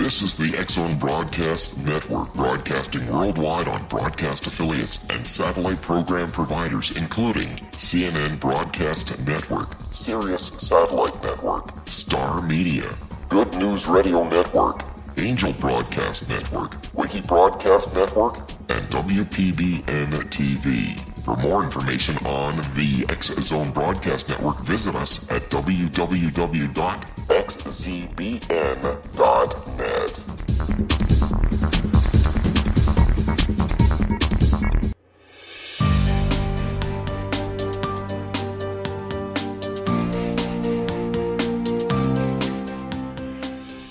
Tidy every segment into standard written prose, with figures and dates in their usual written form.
This is the X-Zone Broadcast Network, broadcasting worldwide on broadcast affiliates and satellite program providers, including CNN Broadcast Network, Sirius Satellite Network, Star Media, Good News Radio Network, Angel Broadcast Network, Wiki Broadcast Network, and WPBN TV. For more information on the X-Zone Broadcast Network, visit us at www.xzbn.net.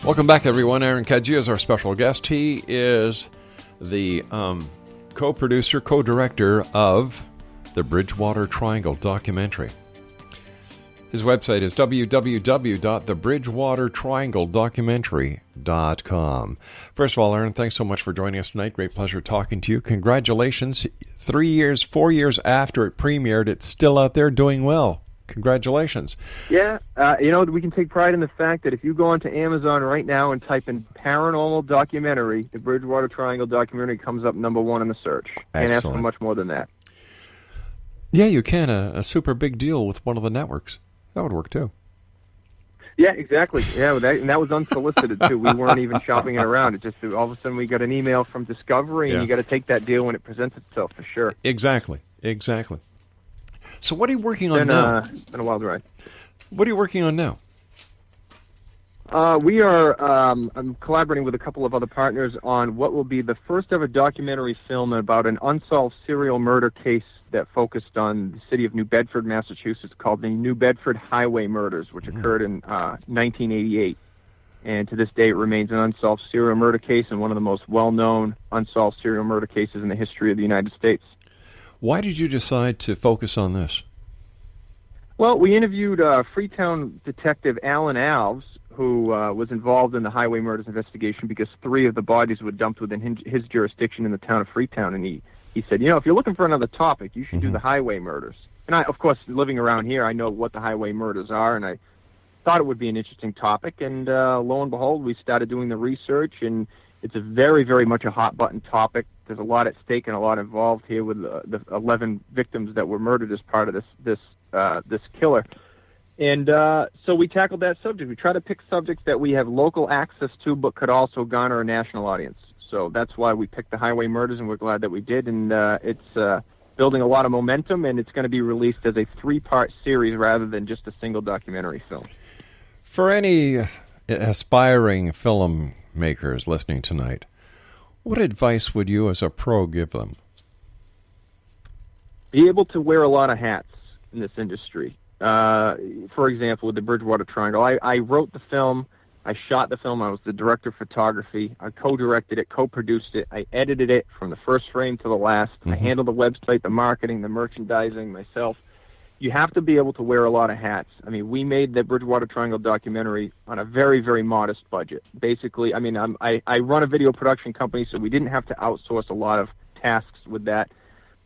Welcome back, everyone. Aaron Cadieux is our special guest. He is the co-producer, co-director of the Bridgewater Triangle documentary. His website is www.thebridgewatertriangledocumentary.com. First of all, Aaron, thanks so much for joining us tonight. Great pleasure talking to you. Congratulations. 4 years after it premiered, it's still out there doing well. Congratulations. Yeah, we can take pride in the fact that if you go onto Amazon right now and type in paranormal documentary, the Bridgewater Triangle documentary comes up number one in the search. Can't ask for much more than that. Yeah, you can. A super big deal with one of the networks. That would work, too. Yeah, exactly. Yeah, and that was unsolicited, too. We weren't even shopping it around. It just, all of a sudden, we got an email from Discovery, and you got to take that deal when it presents itself, for sure. Exactly. So what are you working on now? It's been a wild ride. What are you working on now? We are I'm collaborating with a couple of other partners on what will be the first ever documentary film about an unsolved serial murder case that focused on the city of New Bedford, Massachusetts, called the New Bedford Highway Murders, which occurred in 1988. And to this day, it remains an unsolved serial murder case and one of the most well-known unsolved serial murder cases in the history of the United States. Why did you decide to focus on this? Well, we interviewed Freetown detective Alan Alves, who was involved in the highway murders investigation because 3 of the bodies were dumped within his jurisdiction in the town of Freetown. And he said, if you're looking for another topic, you should do the highway murders. And I, of course, living around here, I know what the highway murders are, and I thought it would be an interesting topic. And lo and behold, we started doing the research, and it's a very, very much a hot-button topic. There's a lot at stake and a lot involved here with the 11 victims that were murdered as part of this killer. And so we tackled that subject. We try to pick subjects that we have local access to but could also garner a national audience. So that's why we picked the highway murders, and we're glad that we did. And it's building a lot of momentum, and it's going to be released as a 3-part series rather than just a single documentary film. For any aspiring filmmakers listening tonight, what advice would you as a pro give them? Be able to wear a lot of hats in this industry. For example, with the Bridgewater Triangle, I wrote the film, I shot the film, I was the director of photography, I co-directed it, co-produced it, I edited it from the first frame to the last, I handled the website, the marketing, the merchandising myself. You have to be able to wear a lot of hats. I mean, we made the Bridgewater Triangle documentary on a very, very modest budget. Basically, I mean, I run a video production company, so we didn't have to outsource a lot of tasks with that.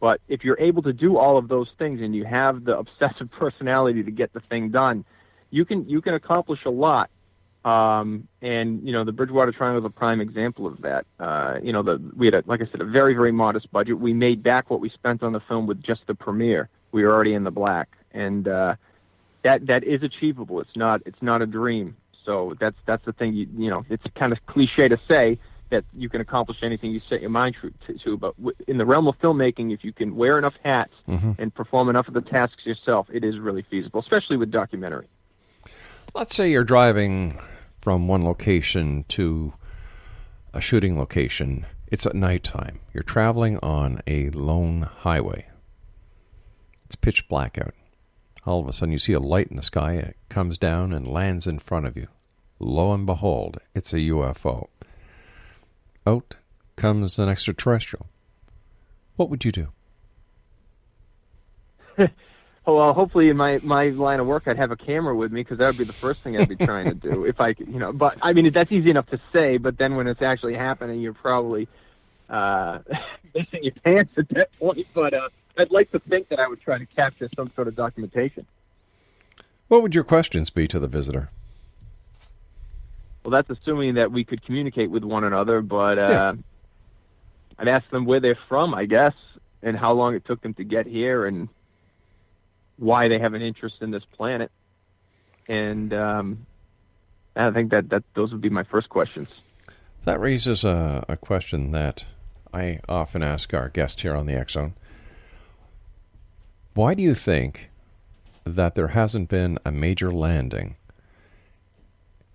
But if you're able to do all of those things and you have the obsessive personality to get the thing done, you can accomplish a lot. And the Bridgewater Triangle is a prime example of that. We had, like I said, a very, very modest budget. We made back what we spent on the film with just the premiere. We were already in the black, and that is achievable. It's not a dream. So that's the thing. It's kind of cliche to say that you can accomplish anything you set your mind to. But in the realm of filmmaking, if you can wear enough hats and perform enough of the tasks yourself, it is really feasible, especially with documentary. Let's say you're driving from one location to a shooting location. It's at nighttime. You're traveling on a lone highway. It's pitch black out. All of a sudden you see a light in the sky. It comes down and lands in front of you. Lo and behold, it's a UFO. Out comes an extraterrestrial. What would you do? Well, hopefully in my line of work, I'd have a camera with me because that would be the first thing I'd be trying to do. If I could, but I mean, that's easy enough to say, but then when it's actually happening, you're probably missing your pants at that point. But I'd like to think that I would try to capture some sort of documentation. What would your questions be to the visitor? Well, that's assuming that we could communicate with one another, but I'd ask them where they're from, I guess, and how long it took them to get here, and why they have an interest in this planet. And I think that those would be my first questions. That raises a question that I often ask our guest here on the X Zone. Why do you think that there hasn't been a major landing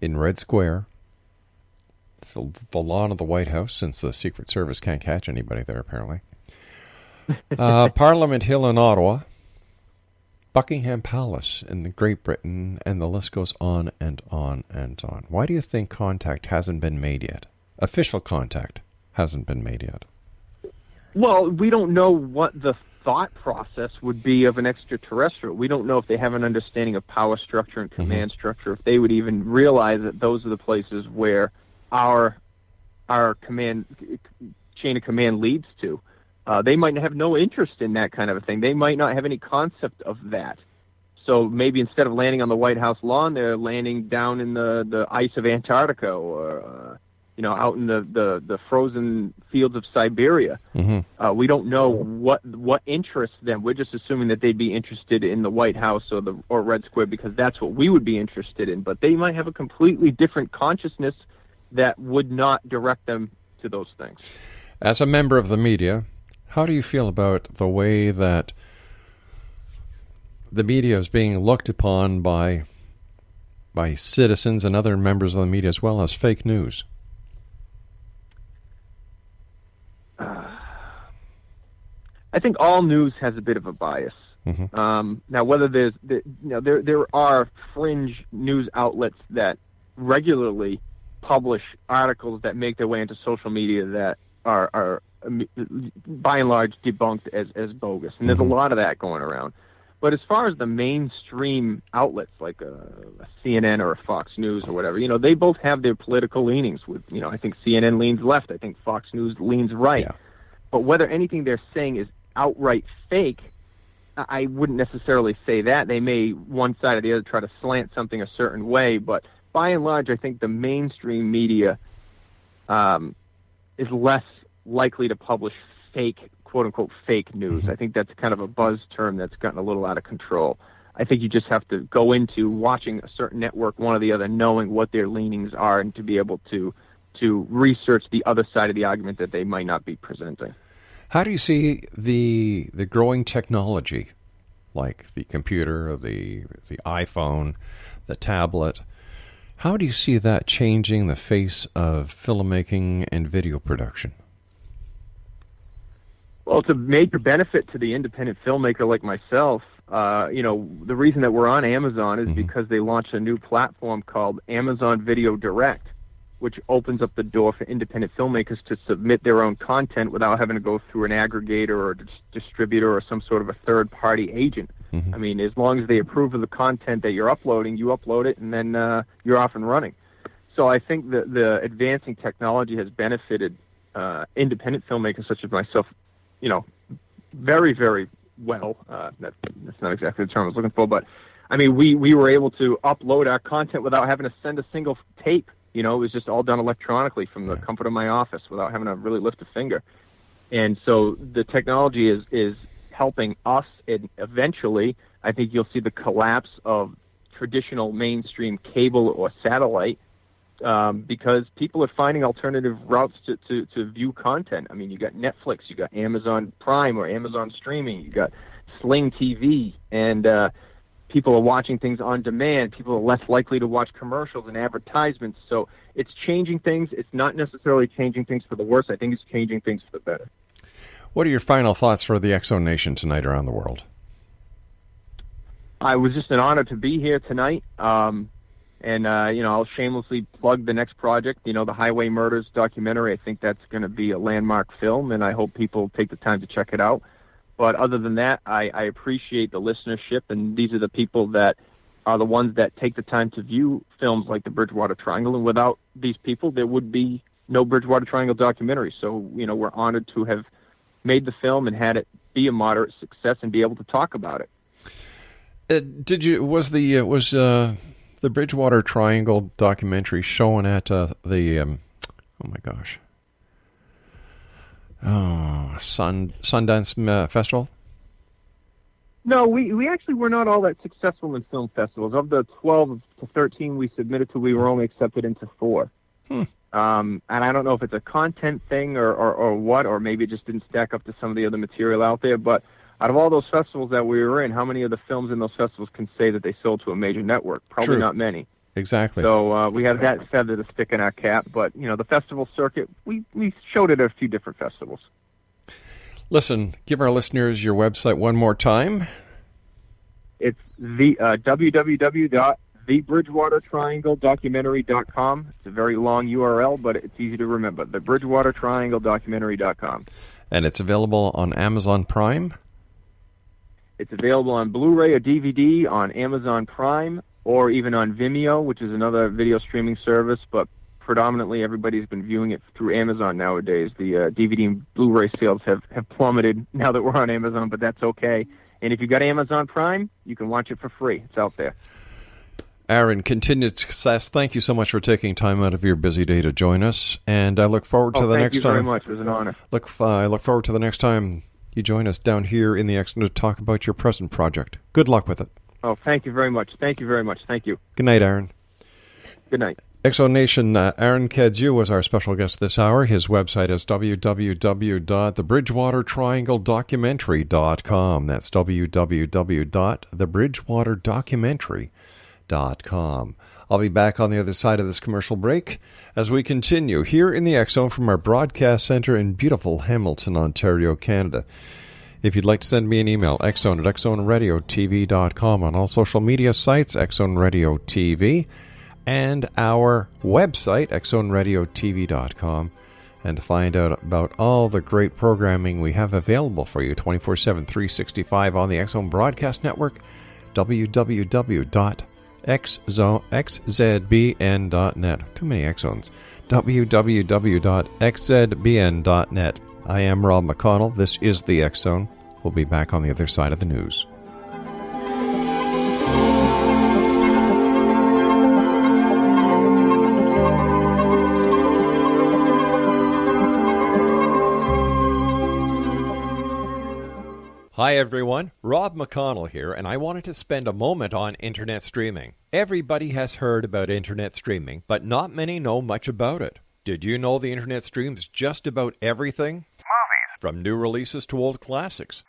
in Red Square, the lawn of the White House, since the Secret Service can't catch anybody there apparently, Parliament Hill in Ottawa, Buckingham Palace in Great Britain, and the list goes on and on and on? Why do you think contact hasn't been made yet? Official contact hasn't been made yet. Well, we don't know what the thought process would be of an extraterrestrial. We don't know if they have an understanding of power structure and command structure, if they would even realize that those are the places where our command chain of command leads to. They might have no interest in that kind of a thing. They might not have any concept of that. So maybe instead of landing on the White House lawn, they're landing down in the ice of Antarctica, or out in the frozen fields of Siberia. We don't know what interests them. We're just assuming that they'd be interested in the White House or Red Square because that's what we would be interested in. But they might have a completely different consciousness that would not direct them to those things. As a member of the media, how do you feel about the way that the media is being looked upon by citizens and other members of the media as well as fake news? I think all news has a bit of a bias. Now, whether there are fringe news outlets that regularly publish articles that make their way into social media that are by and large debunked as bogus, and there's a lot of that going around. But as far as the mainstream outlets like a CNN or a Fox News or whatever, they both have their political leanings. With I think CNN leans left, I think Fox News leans right. Yeah. But whether anything they're saying is outright fake, I wouldn't necessarily say that. They may, one side or the other, try to slant something a certain way, but by and large, I think the mainstream media is less likely to publish fake, quote-unquote, fake news. I think that's kind of a buzz term that's gotten a little out of control. I think you just have to go into watching a certain network, one or the other, knowing what their leanings are, and to be able to research the other side of the argument that they might not be presenting. How do you see the growing technology, like the computer, the iPhone, the tablet? How do you see that changing the face of filmmaking and video production? Well, it's a major benefit to the independent filmmaker like myself. The reason that we're on Amazon is because they launched a new platform called Amazon Video Direct, which opens up the door for independent filmmakers to submit their own content without having to go through an aggregator or a distributor or some sort of a third-party agent. I mean, as long as they approve of the content that you're uploading, you upload it, and then you're off and running. So I think the advancing technology has benefited independent filmmakers such as myself, very, very well. That's not exactly the term I was looking for, but, I mean, we were able to upload our content without having to send a single tape. It was just all done electronically from the comfort of my office without having to really lift a finger. And so the technology is helping us, and eventually I think you'll see the collapse of traditional mainstream cable or satellite because people are finding alternative routes to view content. I mean, you got Netflix, you got Amazon Prime or Amazon Streaming, you got Sling TV, and people are watching things on demand. People are less likely to watch commercials and advertisements. So it's changing things. It's not necessarily changing things for the worse. I think it's changing things for the better. What are your final thoughts for the X Zone Nation tonight around the world? I was just an honor to be here tonight. I'll shamelessly plug the next project, the Highway Murders documentary. I think that's going to be a landmark film, and I hope people take the time to check it out. But other than that, I appreciate the listenership, and these are the people that are the ones that take the time to view films like the Bridgewater Triangle, and without these people, there would be no Bridgewater Triangle documentary. So, we're honored to have made the film and had it be a moderate success and be able to talk about it. Was the the Bridgewater Triangle documentary shown at the Sundance Festival? No, we actually were not all that successful in film festivals. Of the 12 to 13 we submitted to, we were only accepted into 4. And I don't know if it's a content thing or what, or maybe it just didn't stack up to some of the other material out there. But out of all those festivals that we were in, how many of the films in those festivals can say that they sold to a major network? Probably not many. Exactly. So we have that feather to stick in our cap. But, the festival circuit, we showed it at a few different festivals. Listen, give our listeners your website one more time. It's the www.thebridgewatertriangledocumentary.com. It's a very long URL, but it's easy to remember. Thebridgewatertriangledocumentary.com. And it's available on Amazon Prime? It's available on Blu-ray or DVD on Amazon Prime, or even on Vimeo, which is another video streaming service, but predominantly everybody's been viewing it through Amazon nowadays. The DVD and Blu-ray sales have plummeted now that we're on Amazon, but that's okay. And if you got Amazon Prime, you can watch it for free. It's out there. Aaron, continued success. Thank you so much for taking time out of your busy day to join us, and I look forward to the next time. Thank you very much. It was an honor. I look forward to the next time you join us down here in the X Zone to talk about your present project. Good luck with it. Oh, thank you very much. Thank you very much. Thank you. Good night, Aaron. Good night. X-Zone Nation, Aaron Cadieux was our special guest this hour. His website is www.thebridgewatertriangledocumentary.com. That's www.thebridgewaterdocumentary.com. I'll be back on the other side of this commercial break as we continue here in the X-Zone from our broadcast center in beautiful Hamilton, Ontario, Canada. If you'd like to send me an email, xzone at xzoneradiotv.com. On all social media sites, X-Zone Radio TV, and our website, xzoneradiotv.com, and to find out about all the great programming we have available for you 24/7, 365 on the X-Zone Broadcast Network, www.xzbn.net. Too many X-Zones. www.xzbn.net. I am Rob McConnell. This is the X-Zone. We'll be back on the other side of the news. Hi everyone, Rob McConnell here, and I wanted to spend a moment on internet streaming. Everybody has heard about internet streaming, but not many know much about it. Did you know the internet streams just about everything? Movies. From new releases to old classics. TV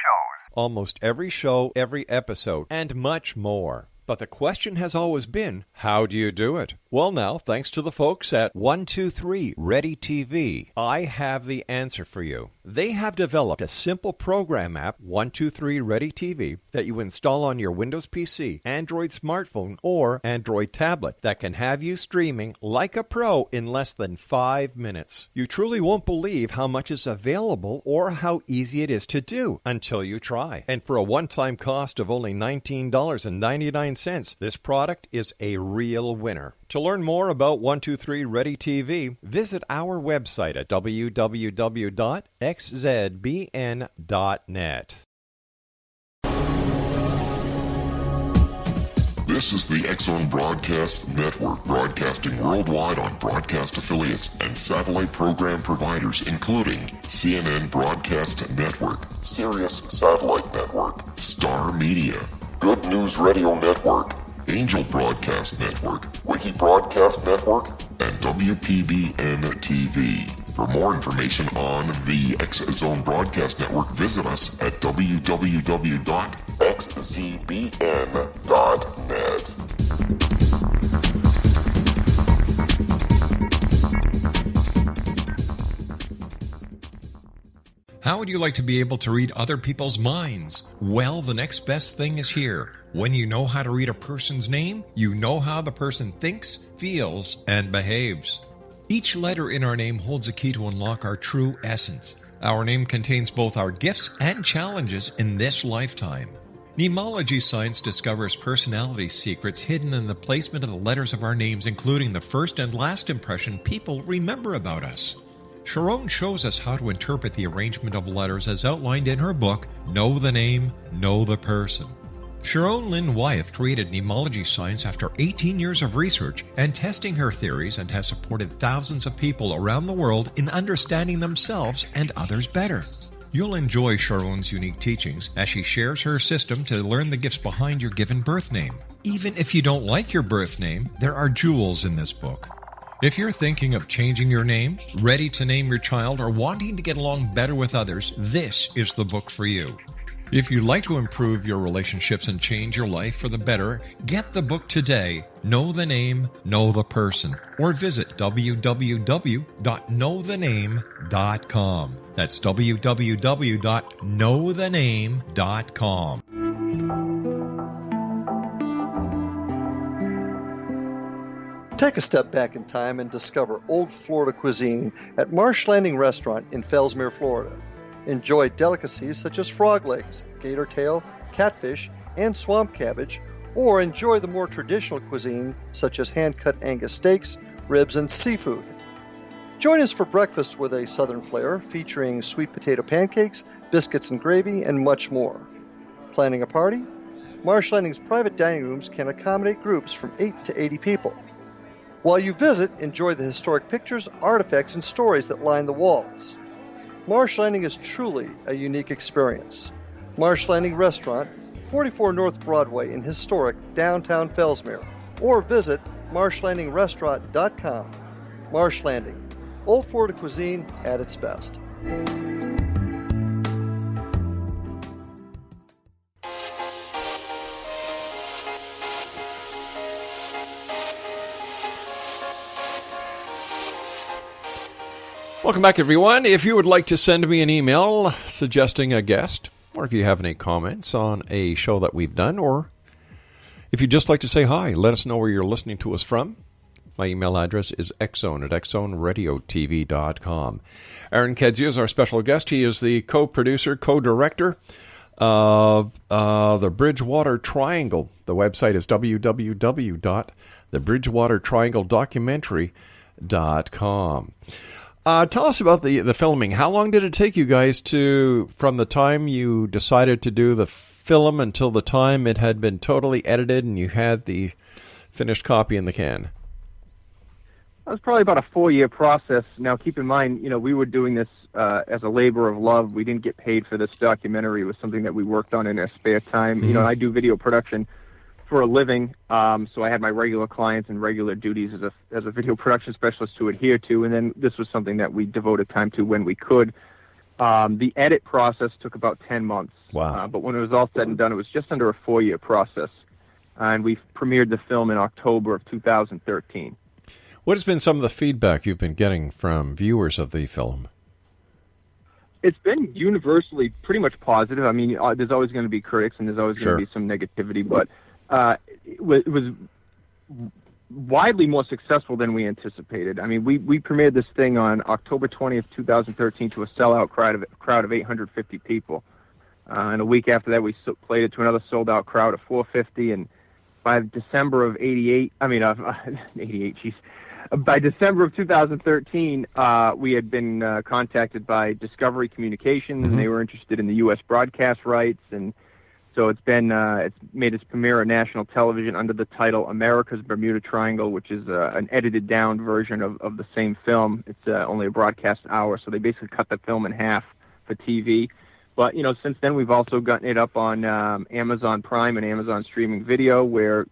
shows. Almost every show, every episode, and much more. But the question has always been, how do you do it? Well now, thanks to the folks at 123 Ready TV, I have the answer for you. They have developed a simple program app, 123 Ready TV, that you install on your Windows PC, Android smartphone, or Android tablet that can have you streaming like a pro in less than 5 minutes. You truly won't believe how much is available or how easy it is to do until you try. And for a one-time cost of only $19.99, this product is a real winner. To learn more about 123 Ready TV, visit our website at www.xzbn.net. This is the X-Zone Broadcast Network, broadcasting worldwide on broadcast affiliates and satellite program providers, including CNN Broadcast Network, Sirius Satellite Network, Star Media, Good News Radio Network, Angel Broadcast Network, Wiki Broadcast Network, and WPBN TV. For more information on the X-Zone Broadcast Network, visit us at www.xzbn.net. How would you like to be able to read other people's minds? Well, the next best thing is here. When you know how to read a person's name, you know how the person thinks, feels, and behaves. Each letter in our name holds a key to unlock our true essence. Our name contains both our gifts and challenges in this lifetime. Mnemology science discovers personality secrets hidden in the placement of the letters of our names, including the first and last impression people remember about us. Sharon shows us how to interpret the arrangement of letters as outlined in her book, Know the Name, Know the Person. Sharon Lynn Wyeth created nemology science after 18 years of research and testing her theories, and has supported thousands of people around the world in understanding themselves and others better. You'll enjoy Sharon's unique teachings as she shares her system to learn the gifts behind your given birth name. Even if you don't like your birth name, there are jewels in this book. If you're thinking of changing your name, ready to name your child, or wanting to get along better with others, this is the book for you. If you'd like to improve your relationships and change your life for the better, get the book today, Know the Name, Know the Person, or visit www.knowthename.com. That's www.knowthename.com. Take a step back in time and discover old Florida cuisine at Marsh Landing Restaurant in Fellsmere, Florida. Enjoy delicacies such as frog legs, gator tail, catfish, and swamp cabbage, or enjoy the more traditional cuisine such as hand-cut Angus steaks, ribs, and seafood. Join us for breakfast with a southern flair featuring sweet potato pancakes, biscuits and gravy, and much more. Planning a party? Marsh Landing's private dining rooms can accommodate groups from 8 to 80 people. While you visit, enjoy the historic pictures, artifacts, and stories that line the walls. Marsh Landing is truly a unique experience. Marsh Landing Restaurant, 44 North Broadway in historic downtown Fellsmere, or visit marshlandingrestaurant.com. Marsh Landing, old Florida cuisine at its best. Welcome back, everyone. If you would like to send me an email suggesting a guest, or if you have any comments on a show that we've done, or if you'd just like to say hi, let us know where you're listening to us from. My email address is xzone@xzoneradiotv.com. Aaron Cadieux is our special guest. He is the co-producer, co-director of the Bridgewater Triangle. The website is www.thebridgewatertriangledocumentary.com. Tell us about the filming. How long did it take you guys from the time you decided to do the film until the time it had been totally edited and you had the finished copy in the can? That was probably about a 4-year process. Now, keep in mind, we were doing this as a labor of love. We didn't get paid for this documentary. It was something that we worked on in our spare time. Mm-hmm. I do video production for a living, so I had my regular clients and regular duties as a video production specialist to adhere to, and then this was something that we devoted time to when we could. The edit process took about 10 months. Wow. But when it was all said and done, it was just under a 4-year process, and we premiered the film in October of 2013. What has been some of the feedback you've been getting from viewers of the film? It's been universally pretty much positive. I mean, there's always going to be critics and there's always going to be some negativity, but it was widely more successful than we anticipated. I mean, we premiered this thing on October 20th, 2013 to a sellout crowd of 850 people. And a week after that, we played it to another sold-out crowd of 450, and by December of 88, by December of 2013, we had been contacted by Discovery Communications, and they were interested in the U.S. broadcast rights, and so it's made its premiere on national television under the title America's Bermuda Triangle, which is an edited down version of the same film. It's only a broadcast hour, so they basically cut the film in half for TV. But, since then we've also gotten it up on Amazon Prime and Amazon Streaming Video, where,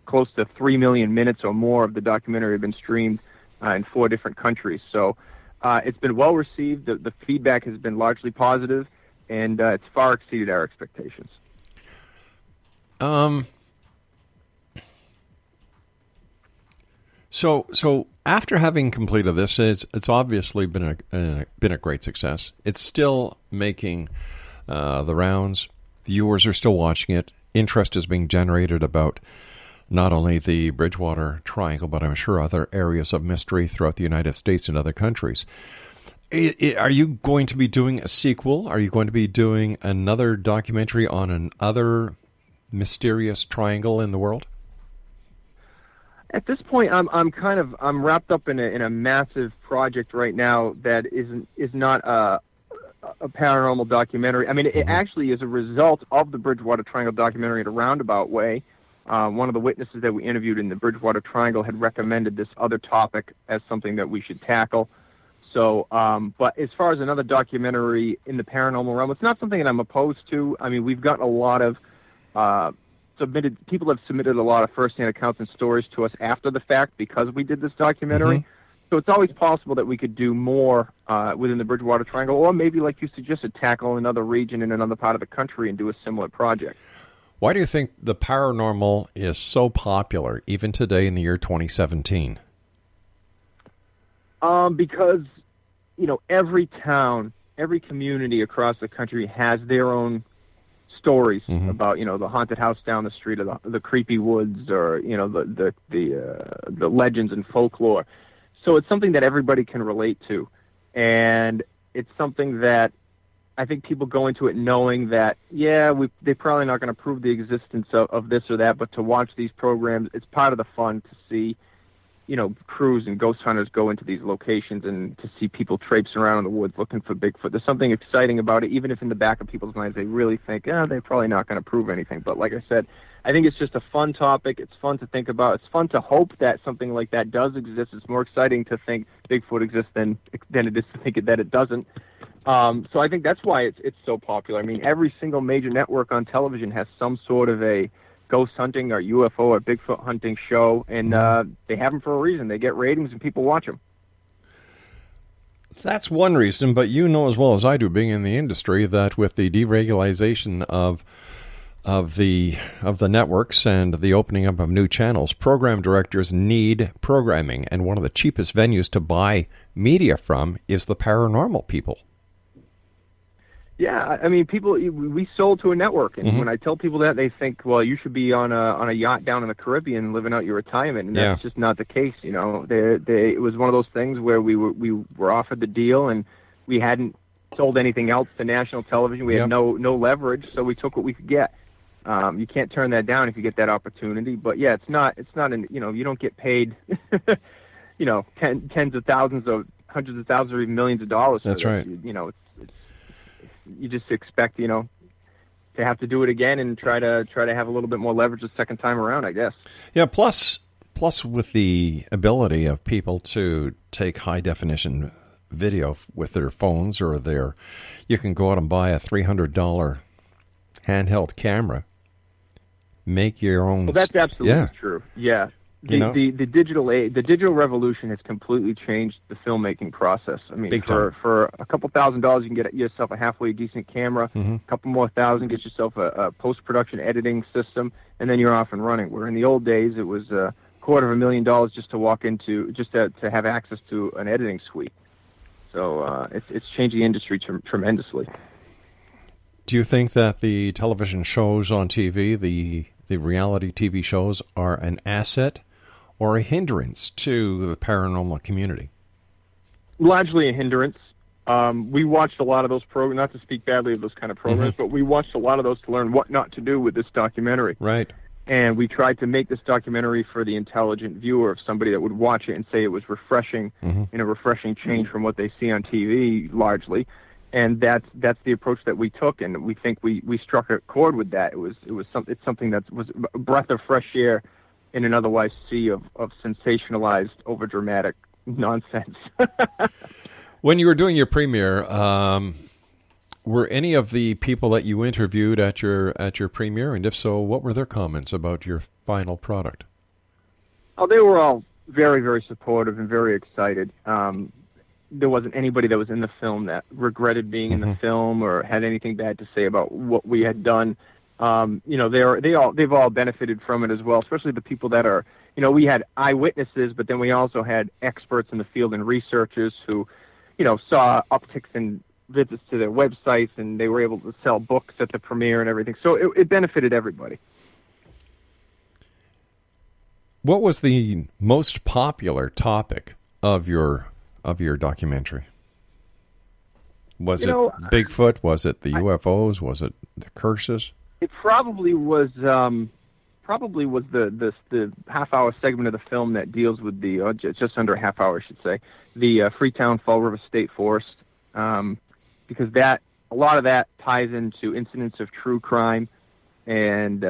close to 3 million minutes or more of the documentary have been streamed in 4 different countries. So it's been well received. The feedback has been largely positive, and it's far exceeded our expectations. So after having completed this, it's obviously been a great success. It's still making the rounds. Viewers are still watching it. Interest is being generated about not only the Bridgewater Triangle, but I'm sure other areas of mystery throughout the United States and other countries. Are you going to be doing a sequel? Are you going to be doing another documentary on another mysterious triangle in the world? At this point, I'm wrapped up in a massive project right now that is not a paranormal documentary. I mean, it actually is a result of the Bridgewater Triangle documentary in a roundabout way. One of the witnesses that we interviewed in the Bridgewater Triangle had recommended this other topic as something that we should tackle. So, but as far as another documentary in the paranormal realm, it's not something that I'm opposed to. I mean, we've gotten a lot of people have submitted a lot of firsthand accounts and stories to us after the fact because we did this documentary. So it's always possible that we could do more within the Bridgewater Triangle, or maybe, like you suggested, tackle another region in another part of the country and do a similar project. Why do you think the paranormal is so popular, even today in the year 2017? Because, every town, every community across the country has their own stories about, the haunted house down the street, or the creepy woods, or, the legends and folklore. So it's something that everybody can relate to. And it's something that I think people go into it knowing that, they're probably not going to prove the existence of this or that, but to watch these programs, it's part of the fun to see, crews and ghost hunters go into these locations and to see people traipse around in the woods looking for Bigfoot. There's something exciting about it, even if in the back of people's minds they really think, they're probably not going to prove anything. But like I said, I think it's just a fun topic. It's fun to think about. It's fun to hope that something like that does exist. It's more exciting to think Bigfoot exists than it is to think that it doesn't. So I think that's why it's so popular. I mean, every single major network on television has some sort of a ghost hunting or UFO or Bigfoot hunting show, and they have them for a reason. They get ratings and people watch them. That's one reason, but you know as well as I do, being in the industry, that with the deregulation of the networks and the opening up of new channels, program directors need programming, and one of the cheapest venues to buy media from is the paranormal people. Yeah, I mean, we sold to a network, and when I tell people that, they think, well, you should be on a yacht down in the Caribbean living out your retirement, and that's just not the case. It was one of those things where we were offered the deal, and we hadn't sold anything else to national television. We had no leverage, so we took what we could get. You can't turn that down if you get that opportunity. But yeah, it's not you don't get paid, tens of thousands or hundreds of thousands or even millions of dollars. That's right. You just expect, to have to do it again and try to have a little bit more leverage the second time around, I guess. Yeah. Plus with the ability of people to take high definition video with their phones or you can go out and buy a $300 handheld camera, make your own. Well, that's absolutely true. Yeah. The digital revolution has completely changed the filmmaking process. I mean, for a couple $1,000s, you can get yourself a halfway decent camera. A couple more $1,000, get yourself a post-production editing system, and then you're off and running. Where in the old days, it was $250,000 just to walk into, just to have access to an editing suite. So it's changed the industry tremendously. Do you think that the television shows on TV, the reality TV shows, are an asset or a hindrance to the paranormal community? Largely a hindrance. We watched a lot of those programs, not to speak badly of those kind of programs, but we watched a lot of those to learn what not to do with this documentary. Right. And we tried to make this documentary for the intelligent viewer, of somebody that would watch it and say it was refreshing, a refreshing change from what they see on TV, largely. And that's the approach that we took, and we think we struck a chord with that. It's something that was a breath of fresh air in an otherwise sea of sensationalized, overdramatic nonsense. When you were doing your premiere, were any of the people that you interviewed at your premiere, and if so, what were their comments about your final product? Oh, they were all very, very supportive and very excited. There wasn't anybody that was in the film that regretted being in the film or had anything bad to say about what we had done. They've all benefited from it as well, especially the people that are, we had eyewitnesses, but then we also had experts in the field and researchers who, saw upticks in visits to their websites, and they were able to sell books at the premiere and everything. So it benefited everybody. What was the most popular topic of your documentary? Was it Bigfoot? Was it the UFOs? Was it the curses? It probably was the half-hour segment of the film that deals with just under a half hour, I should say, the Freetown-Fall River State Forest, because that a lot of that ties into incidents of true crime and,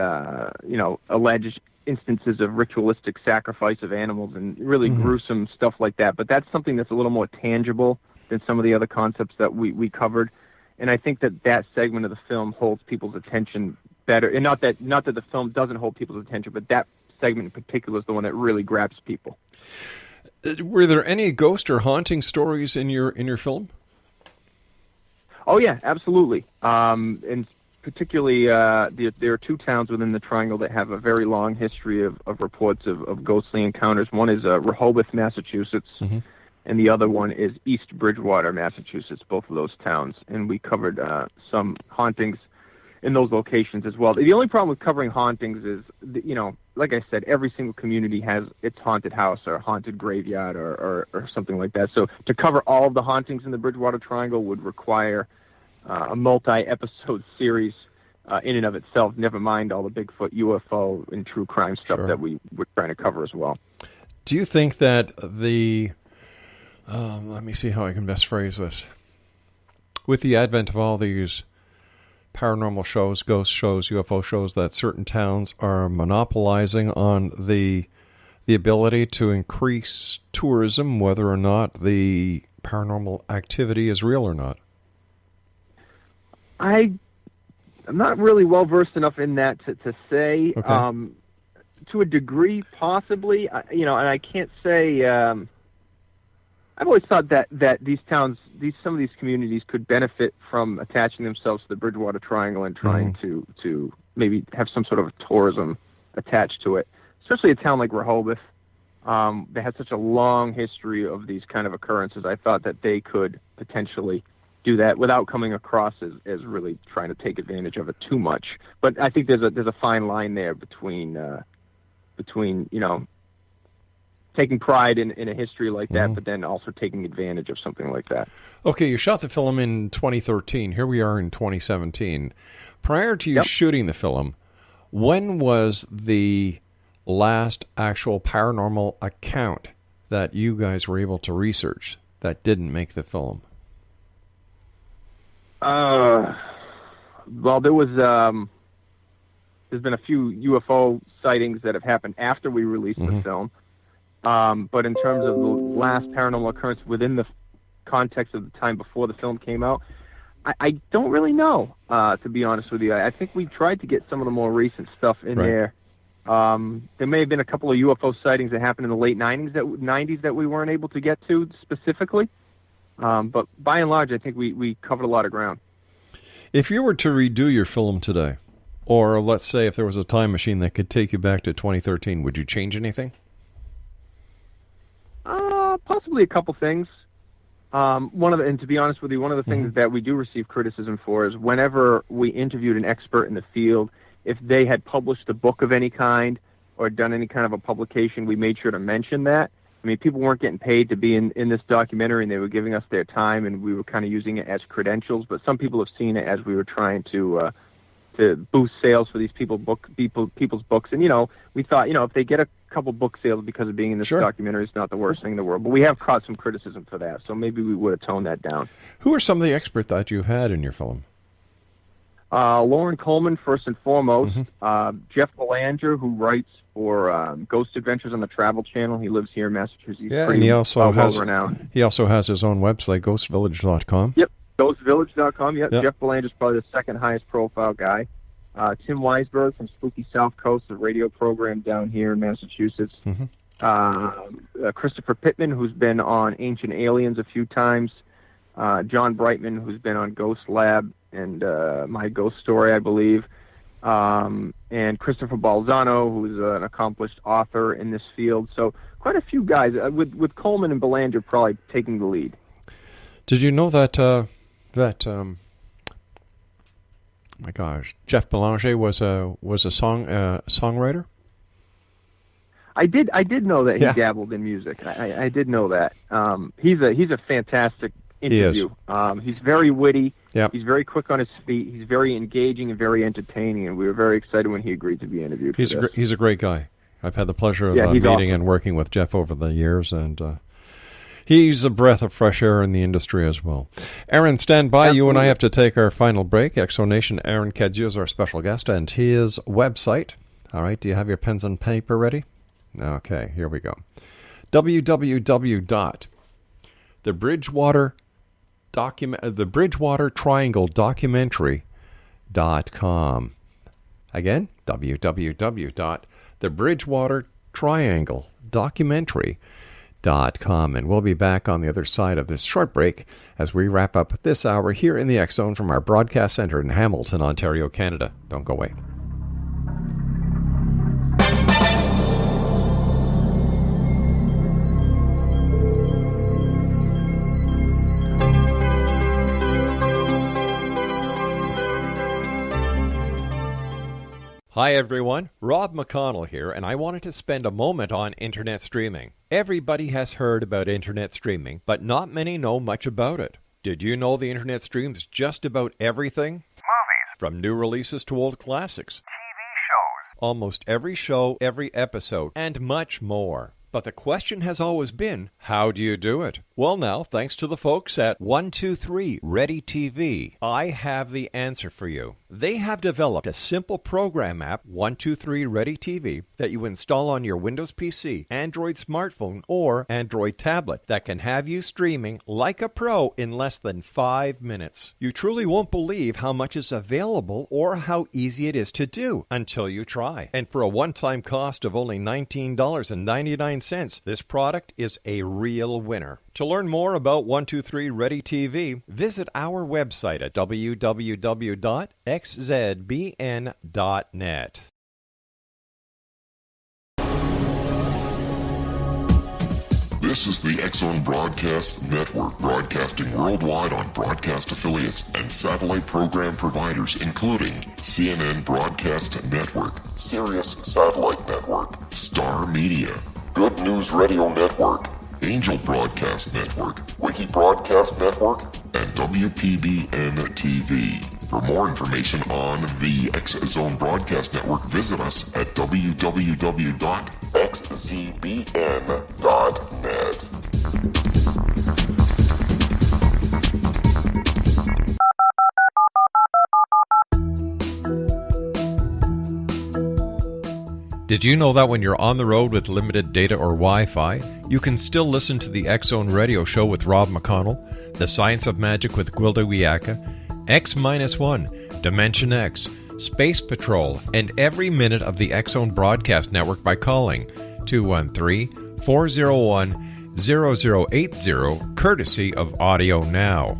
alleged instances of ritualistic sacrifice of animals and really gruesome stuff like that. But that's something that's a little more tangible than some of the other concepts that we covered. And I think that segment of the film holds people's attention better. And not that the film doesn't hold people's attention, but that segment in particular is the one that really grabs people. Were there any ghost or haunting stories in your film? Oh yeah, absolutely. And particularly, there are two towns within the Triangle that have a very long history of reports of ghostly encounters. One is Rehoboth, Massachusetts, and the other one is East Bridgewater, Massachusetts, both of those towns. And we covered some hauntings in those locations as well. The only problem with covering hauntings is, like I said, every single community has its haunted house or haunted graveyard or something like that. So to cover all of the hauntings in the Bridgewater Triangle would require a multi-episode series in and of itself, never mind all the Bigfoot, UFO, and true crime stuff that we were trying to cover as well. Do you think that let me see how I can best phrase this. With the advent of all these paranormal shows, ghost shows, UFO shows, that certain towns are monopolizing on the ability to increase tourism, whether or not the paranormal activity is real or not? I'm not really well versed enough in that to say. Okay. To a degree, possibly. And I can't say. I've always thought that these towns, some of these communities, could benefit from attaching themselves to the Bridgewater Triangle and trying to maybe have some sort of tourism attached to it. Especially a town like Rehoboth, that has such a long history of these kind of occurrences. I thought that they could potentially do that without coming across as really trying to take advantage of it too much. But I think there's a fine line there between taking pride in a history like that, but then also taking advantage of something like that. Okay, you shot the film in 2013. Here we are in 2017. Prior to you shooting the film, when was the last actual paranormal account that you guys were able to research that didn't make the film? Well, there's been a few UFO sightings that have happened after we released the film. But in terms of the last paranormal occurrence within the context of the time before the film came out, I don't really know, to be honest with you. I think we tried to get some of the more recent stuff in there. There may have been a couple of UFO sightings that happened in the late 90s that we weren't able to get to specifically. But by and large, I think we covered a lot of ground. If you were to redo your film today, or let's say if there was a time machine that could take you back to 2013, would you change anything? Possibly a couple things. And to be honest with you, one of the things that we do receive criticism for is whenever we interviewed an expert in the field, if they had published a book of any kind or done any kind of a publication, we made sure to mention that. I mean, people weren't getting paid to be in this documentary, and they were giving us their time, and we were kind of using it as credentials. But some people have seen it as we were trying to boost sales for these people's books. And, we thought, if they get a couple book sales because of being in this documentary, it's not the worst thing in the world. But we have caught some criticism for that, so maybe we would have toned that down. Who are some of the experts that you had in your film? Loren Coleman, first and foremost. Jeff Belanger, who writes for Ghost Adventures on the Travel Channel. He lives here in Massachusetts. He's and he also well-renowned. He also has his own website, ghostvillage.com. Yep. Ghostvillage.com, yep. Jeff Belanger's probably the second highest profile guy. Tim Weisberg from Spooky South Coast, a radio program down here in Massachusetts. Christopher Pittman, who's been on Ancient Aliens a few times. John Brightman, who's been on Ghost Lab and My Ghost Story, I believe. And Christopher Balzano, who's an accomplished author in this field. So quite a few guys, with Coleman and Belanger probably taking the lead. Did you know that my gosh, Jeff Belanger was a songwriter? I did know that he dabbled in music. I did know that. He's a fantastic interview. He's very witty. Yep. He's very quick on his feet. He's very engaging and very entertaining, and we were very excited when he agreed to be interviewed. He's a great guy. I've had the pleasure of meeting and working with Jeff over the years, and He's a breath of fresh air in the industry as well. Aaron, stand by. Absolutely. You and I have to take our final break. Exonation, Aaron Cadieux is our special guest, and his website. All right, do you have your pens and paper ready? Okay, here we go. the Triangle Documentary.com. Again, www.thebridgewatertriangledocumentary.com. And we'll be back on the other side of this short break as we wrap up this hour here in the X Zone from our broadcast center in Hamilton, Ontario, Canada. Don't go away. Hi everyone, Rob McConnell here, and I wanted to spend a moment on internet streaming. Everybody has heard about internet streaming, but not many know much about it. Did you know the internet streams just about everything? Movies, From new releases to old classics. TV shows, Almost every show, every episode, and much more. But the question has always been, how do you do it? Well now, thanks to the folks at 123 Ready TV, I have the answer for you. They have developed a simple program app, 123 Ready TV, that you install on your Windows PC, Android smartphone, or Android tablet that can have you streaming like a pro in less than 5 minutes. You truly won't believe how much is available or how easy it is to do until you try. And for a one-time cost of only $19.99, this product is a real winner. To learn more about 123 Ready TV, visit our website at www.xzbn.net. This is the X Zone Broadcast Network, broadcasting worldwide on broadcast affiliates and satellite program providers, including CNN Broadcast Network, Sirius Satellite Network, Star Media, Good News Radio Network, Angel Broadcast Network, Wiki Broadcast Network, and WPBN TV. For more information on the X Zone Broadcast Network, visit us at www.xzbn.net. Did you know that when you're on the road with limited data or Wi-Fi, you can still listen to the X-Zone Radio Show with Rob McConnell, The Science of Magic with Gwilda Wiyaka, X-1, Dimension X, Space Patrol, and every minute of the X-Zone Broadcast Network by calling 213-401-0080, courtesy of Audio Now.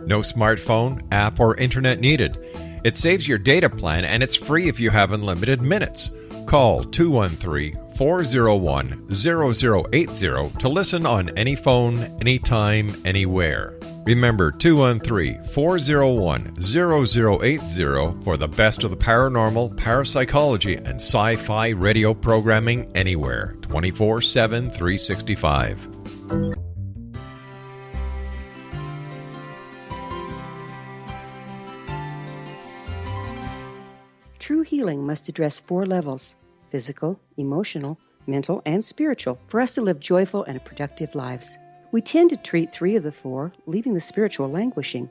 No smartphone, app, or internet needed. It saves your data plan, and it's free if you have unlimited minutes. Call 213-401-0080 to listen on any phone, anytime, anywhere. Remember 213-401-0080 for the best of the paranormal, parapsychology, and sci-fi radio programming anywhere, 24/7, 365. True healing must address 4 levels: physical, emotional, mental, and spiritual, for us to live joyful and productive lives. We tend to treat 3 of the 4, leaving the spiritual languishing.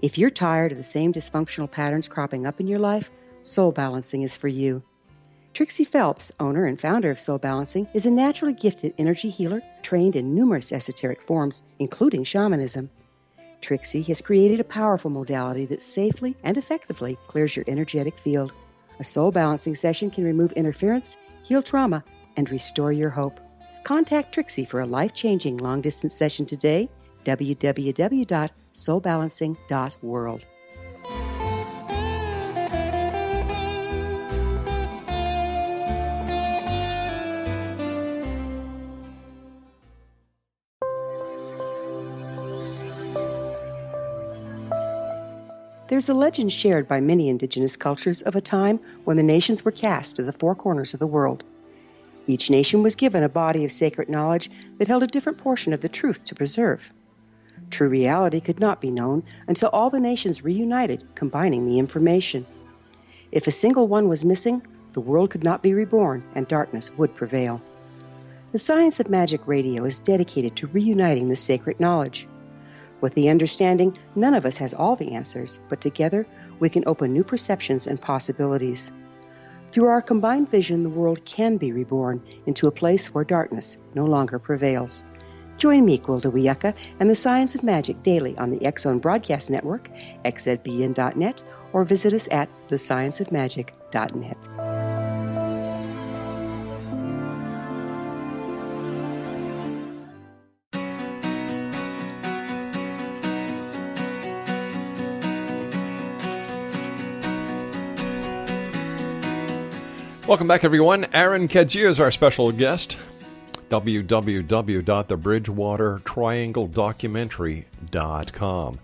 If you're tired of the same dysfunctional patterns cropping up in your life, Soul Balancing is for you. Trixie Phelps, owner and founder of Soul Balancing, is a naturally gifted energy healer trained in numerous esoteric forms, including shamanism. Trixie has created a powerful modality that safely and effectively clears your energetic field. A soul balancing session can remove interference, heal trauma, and restore your hope. Contact Trixie for a life-changing long-distance session today, www.soulbalancing.world. There's a legend shared by many indigenous cultures of a time when the nations were cast to the 4 corners of the world. Each nation was given a body of sacred knowledge that held a different portion of the truth to preserve. True reality could not be known until all the nations reunited, combining the information. If a single one was missing, the world could not be reborn and darkness would prevail. The Science of Magic Radio is dedicated to reuniting the sacred knowledge. With the understanding, none of us has all the answers, but together we can open new perceptions and possibilities. Through our combined vision, the world can be reborn into a place where darkness no longer prevails. Join me, Gwilda Wiyaka, and the Science of Magic daily on the X Zone Broadcast Network, xzbn.net, or visit us at thescienceofmagic.net. Welcome back, everyone. Aaron Cadieux is our special guest. www.thebridgewatertriangledocumentary.com.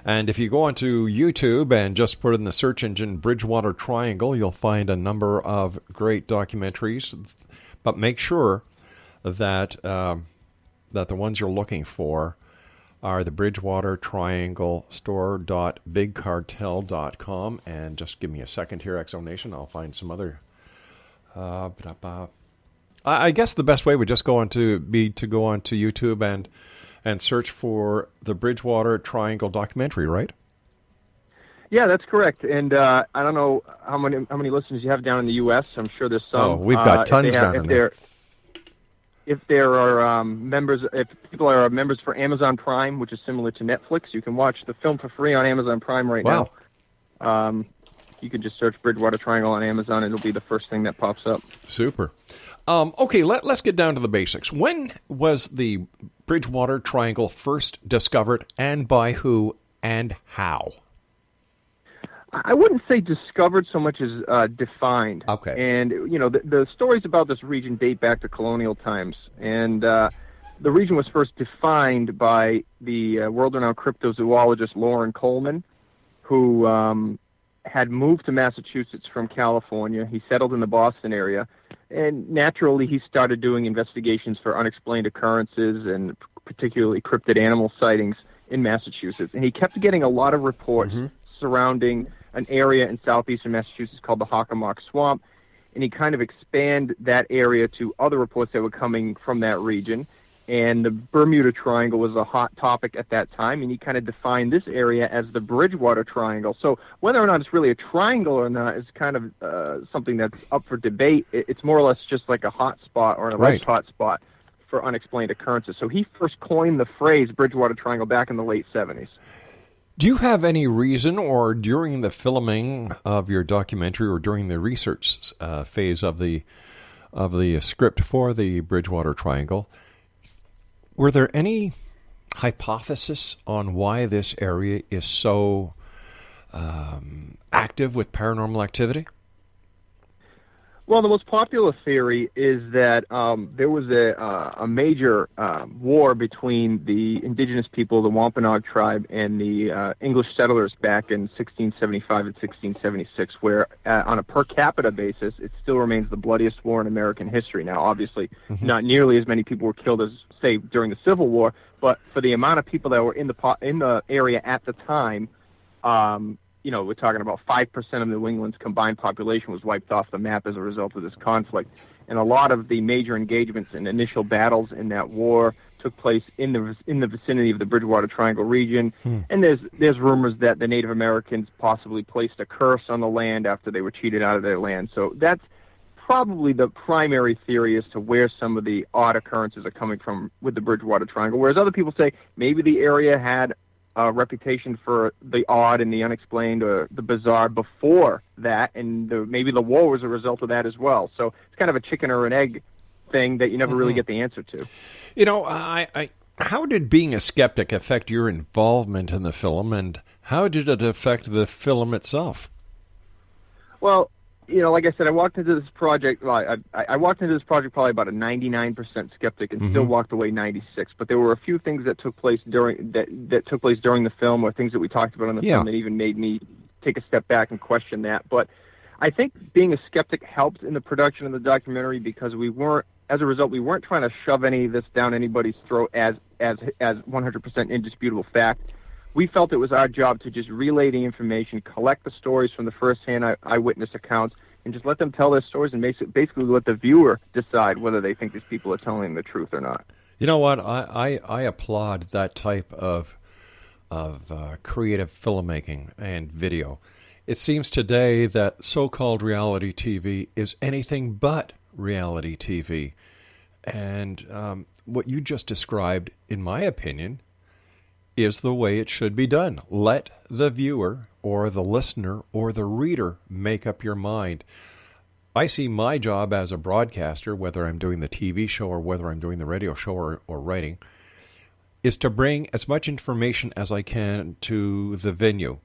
And if you go onto YouTube and just put in the search engine Bridgewater Triangle, you'll find a number of great documentaries. But make sure that that the ones you're looking for are the Bridgewater Triangle store.bigcartel.com. And just give me a second here, X Zone Nation. I'll find some other. I guess the best way would just go onto YouTube and search for the Bridgewater Triangle documentary, right? Yeah, that's correct. And I don't know how many listeners you have down in the U.S. I'm sure there's some. Oh, we've got tons down in there. If there are if people are members for Amazon Prime, which is similar to Netflix, you can watch the film for free on Amazon Prime right now. You can just search Bridgewater Triangle on Amazon. It'll be the first thing that pops up. Super. Okay, let's get down to the basics. When was the Bridgewater Triangle first discovered, and by who and how? I wouldn't say discovered so much as defined. Okay. And, the stories about this region date back to colonial times. And the region was first defined by the world-renowned cryptozoologist Loren Coleman, who had moved to Massachusetts from California. He settled in the Boston area, and naturally he started doing investigations for unexplained occurrences and particularly cryptid animal sightings in Massachusetts. And he kept getting a lot of reports surrounding an area in southeastern Massachusetts called the Hockomock Swamp, and he kind of expanded that area to other reports that were coming from that region. And the Bermuda Triangle was a hot topic at that time, and he kind of defined this area as the Bridgewater Triangle. So whether or not it's really a triangle or not is kind of something that's up for debate. It's more or less just like a hot spot or an alleged hot spot for unexplained occurrences. So he first coined the phrase Bridgewater Triangle back in the late 70s. Do you have any reason, or during the filming of your documentary or during the research phase of the script for the Bridgewater Triangle, were there any hypothesis on why this area is so active with paranormal activity? Well, the most popular theory is that there was a major war between the indigenous people, the Wampanoag tribe, and the English settlers back in 1675 and 1676, where on a per capita basis, it still remains the bloodiest war in American history. Now, obviously, not nearly as many people were killed as, say, during the Civil War, but for the amount of people that were in the area at the time, we're talking about 5% of New England's combined population was wiped off the map as a result of this conflict. And a lot of the major engagements and initial battles in that war took place in the vicinity of the Bridgewater Triangle region. And there's rumors that the Native Americans possibly placed a curse on the land after they were cheated out of their land. So that's probably the primary theory as to where some of the odd occurrences are coming from with the Bridgewater Triangle, whereas other people say maybe the area had a reputation for the odd and the unexplained or the bizarre before that, and maybe the war was a result of that as well. So it's kind of a chicken or an egg thing that you never really get the answer to. How did being a skeptic affect your involvement in the film, and how did it affect the film itself? Well, like I said, I walked into this project. Well, I walked into this project probably about a 99% skeptic, and still walked away 96. But there were a few things that took place during the film, or things that we talked about in the film that even made me take a step back and question that. But I think being a skeptic helped in the production of the documentary because as a result, we weren't trying to shove any of this down anybody's throat as 100% indisputable fact. We felt it was our job to just relay the information, collect the stories from the first-hand eyewitness accounts, and just let them tell their stories and basically let the viewer decide whether they think these people are telling the truth or not. You know what? I applaud that type of creative filmmaking and video. It seems today that so-called reality TV is anything but reality TV. And what you just described, in my opinion, is the way it should be done. Let the viewer or the listener or the reader make up your mind. I see my job as a broadcaster, whether I'm doing the TV show or whether I'm doing the radio show or writing, is to bring as much information as I can to the venue.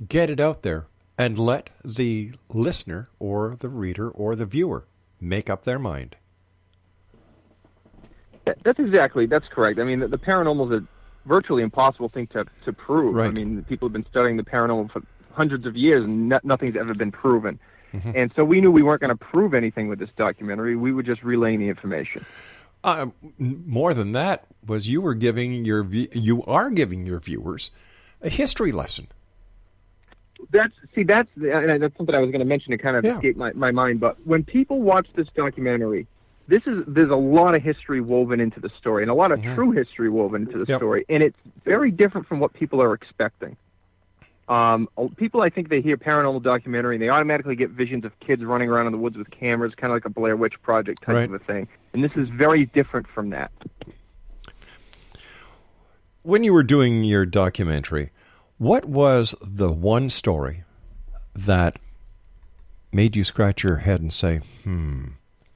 Get it out there and let the listener or the reader or the viewer make up their mind. That's correct. I mean, the paranormal is a virtually impossible thing to prove. Right. I mean, people have been studying the paranormal for hundreds of years, and nothing's ever been proven. Mm-hmm. And so we knew we weren't going to prove anything with this documentary. We were just relaying the information. More than that, was you are giving your viewers a history lesson. That's something I was going to mention. It kind of escaped my mind. But when people watch this documentary, there's a lot of history woven into the story, and a lot of true history woven into the story, and it's very different from what people are expecting. People, I think, they hear paranormal documentary and they automatically get visions of kids running around in the woods with cameras, kind of like a Blair Witch Project type of a thing. And this is very different from that. When you were doing your documentary, what was the one story that made you scratch your head and say,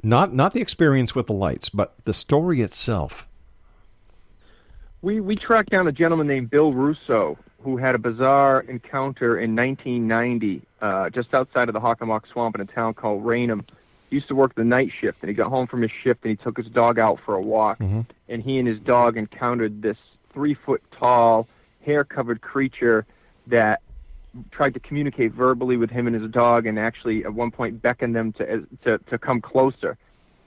Not the experience with the lights, but the story itself? We tracked down a gentleman named Bill Russo, who had a bizarre encounter in 1990, just outside of the Hockomock Swamp in a town called Raynham. He used to work the night shift, and he got home from his shift, and he took his dog out for a walk, and he and his dog encountered this 3-foot-tall, hair-covered creature that tried to communicate verbally with him and his dog, and actually at one point beckoned them to come closer.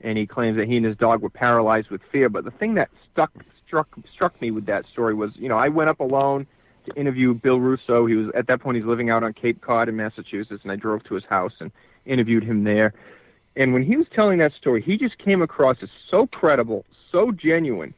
And he claims that he and his dog were paralyzed with fear. But the thing that struck me with that story was, I went up alone to interview Bill Russo. He was, at that point, he's living out on Cape Cod in Massachusetts, and I drove to his house and interviewed him there. And when he was telling that story, he just came across as so credible, so genuine,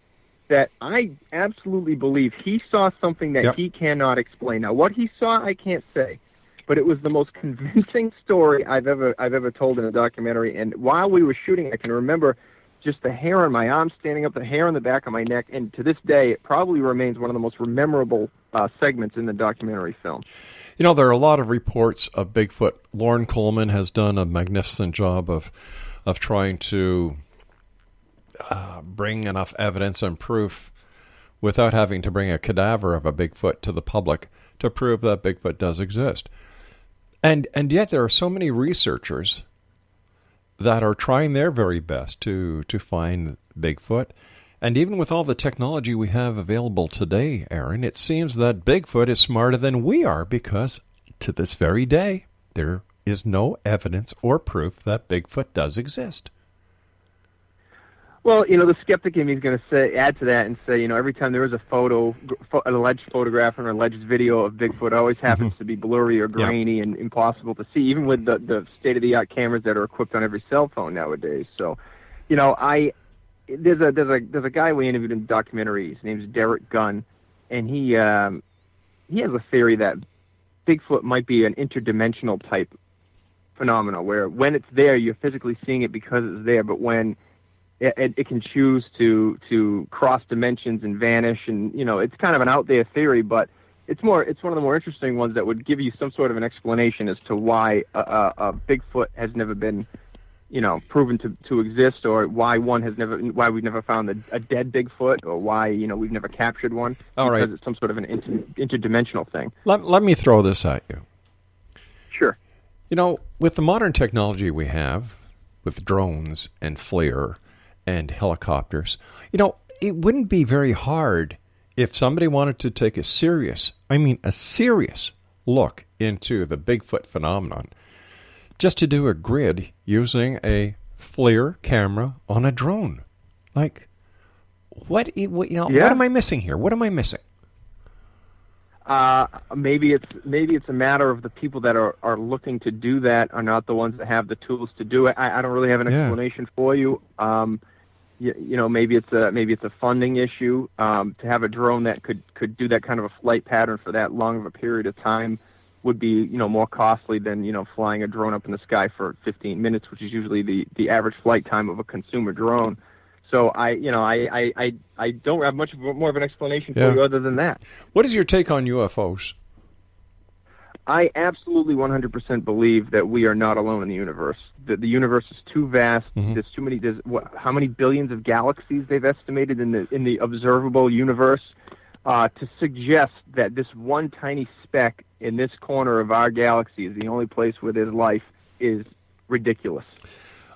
that I absolutely believe he saw something that he cannot explain. Now, what he saw, I can't say, but it was the most convincing story I've ever told in a documentary. And while we were shooting, I can remember just the hair on my arm standing up, the hair on the back of my neck, and to this day, it probably remains one of the most memorable segments in the documentary film. There are a lot of reports of Bigfoot. Loren Coleman has done a magnificent job of trying to bring enough evidence and proof without having to bring a cadaver of a Bigfoot to the public to prove that Bigfoot does exist. And yet there are so many researchers that are trying their very best to find Bigfoot. And even with all the technology we have available today, Aaron, it seems that Bigfoot is smarter than we are, because to this very day, there is no evidence or proof that Bigfoot does exist. Well, the skeptic in me is going to add to that and say, every time there is an alleged photograph or an alleged video of Bigfoot, it always happens to be blurry or grainy and impossible to see, even with the state-of-the-art cameras that are equipped on every cell phone nowadays. So, there's a guy we interviewed in the documentary. His name's Derek Gunn, and he has a theory that Bigfoot might be an interdimensional type phenomena, where when it's there, you're physically seeing it because it's there, but when it can choose to cross dimensions and vanish, and it's kind of an out there theory, but it's one of the more interesting ones that would give you some sort of an explanation as to why a Bigfoot has never been proven to exist, or why we've never found a dead Bigfoot, or why we've never captured one. All right, because it's some sort of an interdimensional thing. Let me throw this at you. Sure. With the modern technology we have, with drones and FLIR and helicopters, it wouldn't be very hard if somebody wanted to take a serious look into the Bigfoot phenomenon, just to do a grid using a FLIR camera on a drone. Like, what am I missing here? What am I missing? Maybe it's a matter of the people that are looking to do that are not the ones that have the tools to do it. I don't really have an explanation for you. Maybe it's a funding issue. To have a drone that could do that kind of a flight pattern for that long of a period of time would be more costly than flying a drone up in the sky for 15 minutes, which is usually the average flight time of a consumer drone. So I don't have much more of an explanation for you other than that. What is your take on UFOs? I absolutely 100% believe that we are not alone in the universe. That the universe is too vast. There's too many. How many billions of galaxies they've estimated in the observable universe to suggest that this one tiny speck in this corner of our galaxy is the only place where there's life is ridiculous.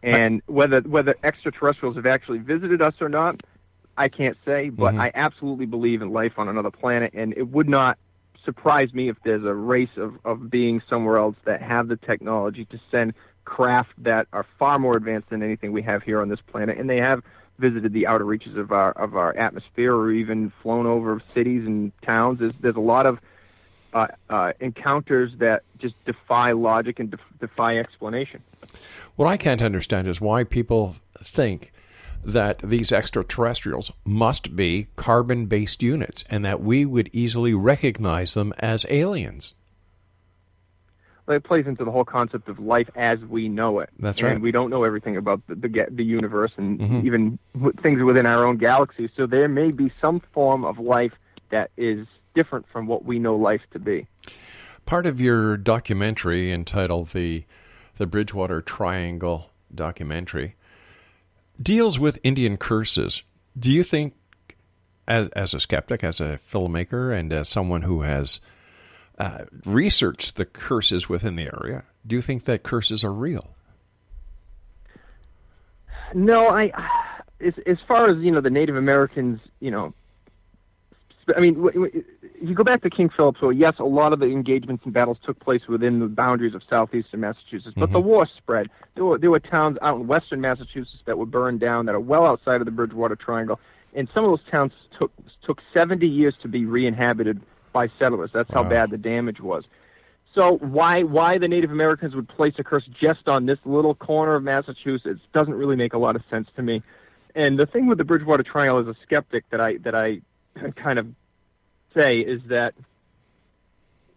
And whether extraterrestrials have actually visited us or not, I can't say. But I absolutely believe in life on another planet, and it would not surprise me if there's a race of beings somewhere else that have the technology to send craft that are far more advanced than anything we have here on this planet, and they have visited the outer reaches of our atmosphere, or even flown over cities and towns. There's a lot of encounters that just defy logic and defy explanation. What I can't understand is why people think that these extraterrestrials must be carbon-based units and that we would easily recognize them as aliens. Well, it plays into the whole concept of life as we know it. That's right. And we don't know everything about the universe and even things within our own galaxy. So there may be some form of life that is different from what we know life to be. Part of your documentary entitled the Bridgewater Triangle documentary deals with Indian curses. Do you think, as a skeptic, as a filmmaker, and as someone who has researched the curses within the area, do you think that curses are real? No, as far as the Native Americans, I mean, if you go back to King Philip's War, yes, a lot of the engagements and battles took place within the boundaries of Southeastern Massachusetts, but the war spread. There were towns out in western Massachusetts that were burned down that are well outside of the Bridgewater Triangle, and some of those towns took 70 years to be re-inhabited by settlers. That's how bad the damage was. So why the Native Americans would place a curse just on this little corner of Massachusetts doesn't really make a lot of sense to me. And the thing with the Bridgewater Triangle as a skeptic that I kind of say is that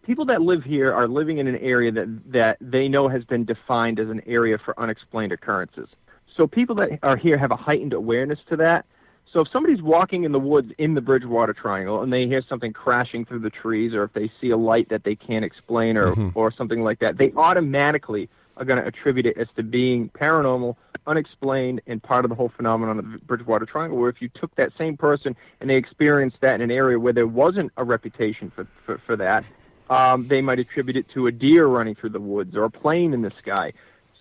people that live here are living in an area that they know has been defined as an area for unexplained occurrences. So people that are here have a heightened awareness to that. So if somebody's walking in the woods in the Bridgewater Triangle and they hear something crashing through the trees, or if they see a light that they can't explain or something like that, they automatically are going to attribute it as to being paranormal, unexplained, and part of the whole phenomenon of the Bridgewater Triangle, where if you took that same person and they experienced that in an area where there wasn't a reputation for that, they might attribute it to a deer running through the woods or a plane in the sky.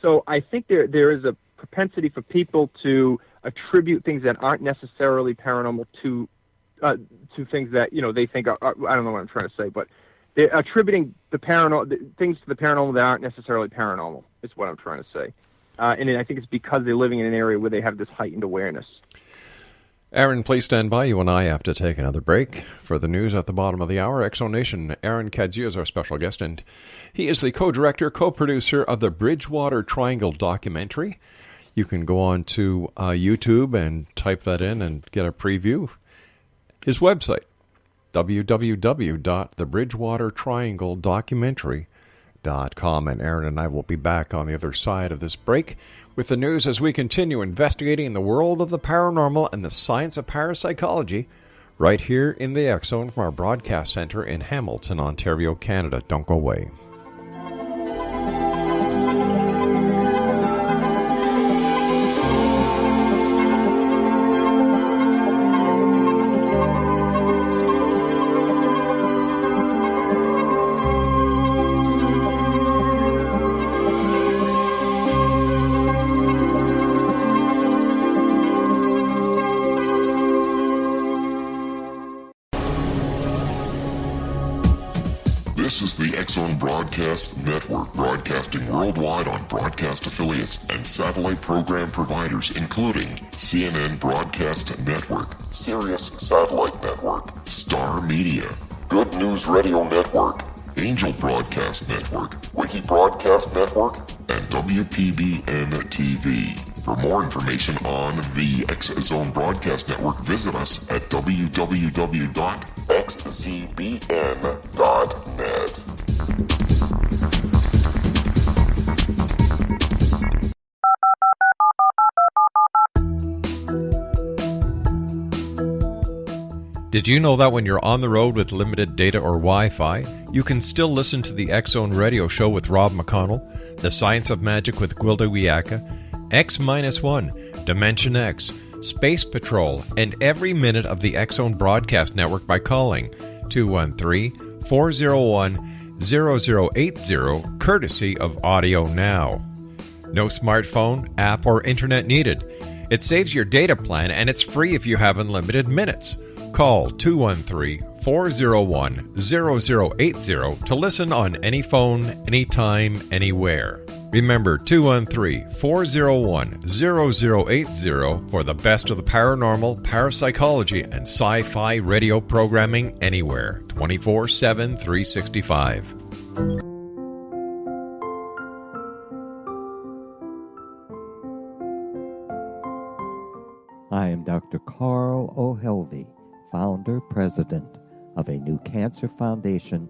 So I think there is a propensity for people to attribute things that aren't necessarily paranormal to things that they think are, I don't know what I'm trying to say, but they're attributing things to the paranormal that aren't necessarily paranormal, is what I'm trying to say. And I think it's because they're living in an area where they have this heightened awareness. Aaron, please stand by. You and I have to take another break for the news at the bottom of the hour. Exonation, Aaron Cadieux is our special guest, and he is the co-director, co-producer of the Bridgewater Triangle documentary. You can go on to YouTube and type that in and get a preview. His website, www.thebridgewatertriangledocumentary.com. And Aaron and I will be back on the other side of this break with the news as we continue investigating the world of the paranormal and the science of parapsychology right here in the X Zone from our broadcast center in Hamilton, Ontario, Canada. Don't go away. This is the X Zone Broadcast Network, broadcasting worldwide on broadcast affiliates and satellite program providers, including CNN Broadcast Network, Sirius Satellite Network, Star Media, Good News Radio Network, Angel Broadcast Network, Wiki Broadcast Network, and WPBN TV. For more information on the X Zone Broadcast Network, visit us at www.xzbn.net. Did you know that when you're on the road with limited data or Wi-Fi, you can still listen to the X-Zone Radio Show with Rob McConnell, The Science of Magic with Gwilda Wiyaka, X-1, Dimension X, Space Patrol, and every minute of the X-Zone Broadcast Network by calling 213-401-0080, courtesy of Audio Now. No smartphone, app, or internet needed. It saves your data plan, and it's free if you have unlimited minutes. Call 213-401-0080 to listen on any phone, anytime, anywhere. Remember 213-401-0080 for the best of the paranormal, parapsychology, and sci-fi radio programming anywhere, 24/7, 365. I am Dr. Carl O'Helvey, founder, president of a new cancer foundation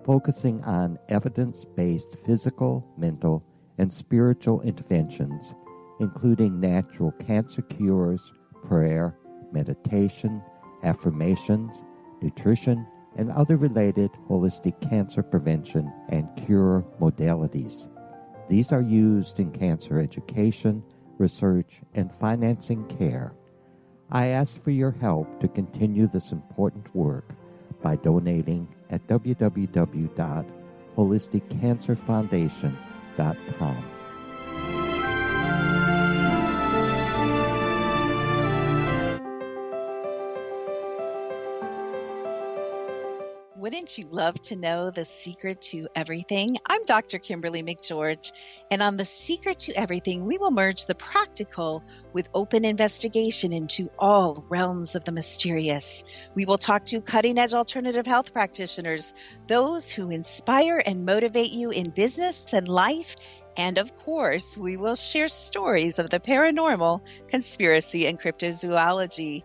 focusing on evidence-based physical, mental, and spiritual interventions, including natural cancer cures, prayer, meditation, affirmations, nutrition, and other related holistic cancer prevention and cure modalities. These are used in cancer education, research, and financing care. I ask for your help to continue this important work by donating at www.holisticcancerfoundation.com. Wouldn't you love to know the secret to everything? I'm Dr. Kimberly McGeorge, and on The Secret to Everything, we will merge the practical with open investigation into all realms of the mysterious. We will talk to cutting-edge alternative health practitioners, those who inspire and motivate you in business and life, and of course, we will share stories of the paranormal, conspiracy, and cryptozoology.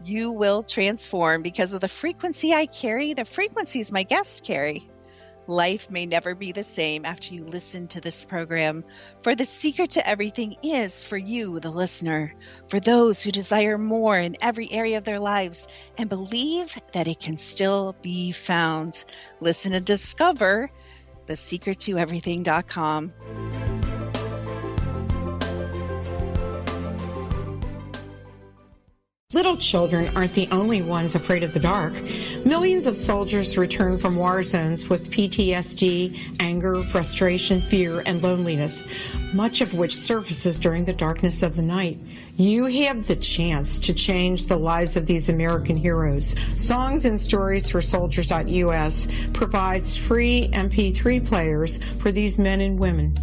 You will transform because of the frequency I carry, the frequencies my guests carry. Life may never be the same after you listen to this program, for the secret to everything is for you, the listener, for those who desire more in every area of their lives and believe that it can still be found. Listen and discover thesecrettoeverything.com. Little children aren't the only ones afraid of the dark. Millions of soldiers return from war zones with PTSD, anger, frustration, fear, and loneliness, much of which surfaces during the darkness of the night. You have the chance to change the lives of these American heroes. Songs and Stories for Soldiers.us provides free MP3 players for these men and women.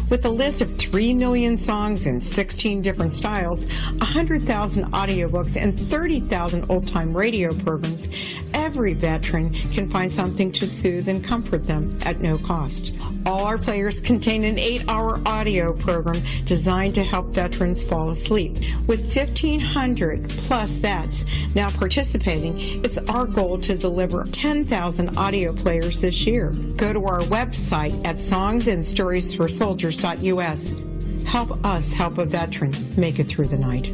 With a list of 3 million songs in 16 different styles, 100,000 audiobooks, and 30,000 old-time radio programs, every veteran can find something to soothe and comfort them at no cost. All our players contain an 8-hour audio program designed to help veterans fall asleep. With 1,500 plus vets now participating, it's our goal to deliver 10,000 audio players this year. Go to our website at songsandstoriesforsoldiers.us. Help us help a veteran make it through the night.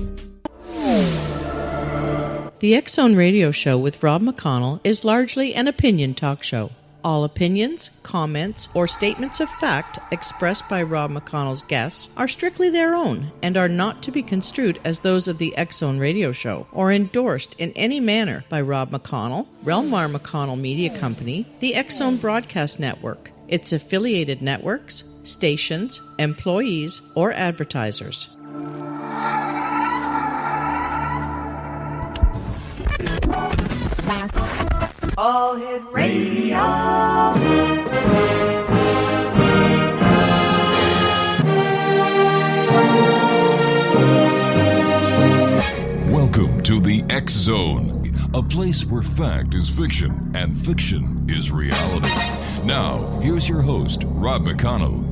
The X-Zone Radio Show with Rob McConnell is largely an opinion talk show. All opinions, comments, or statements of fact expressed by Rob McConnell's guests are strictly their own and are not to be construed as those of the X-Zone Radio Show or endorsed in any manner by Rob McConnell, Relmar McConnell Media Company, the X-Zone Broadcast Network, its affiliated networks, stations, employees, or advertisers. All Hit Radio. Welcome to the X Zone, a place where fact is fiction and fiction is reality. Now, here's your host, Rob McConnell.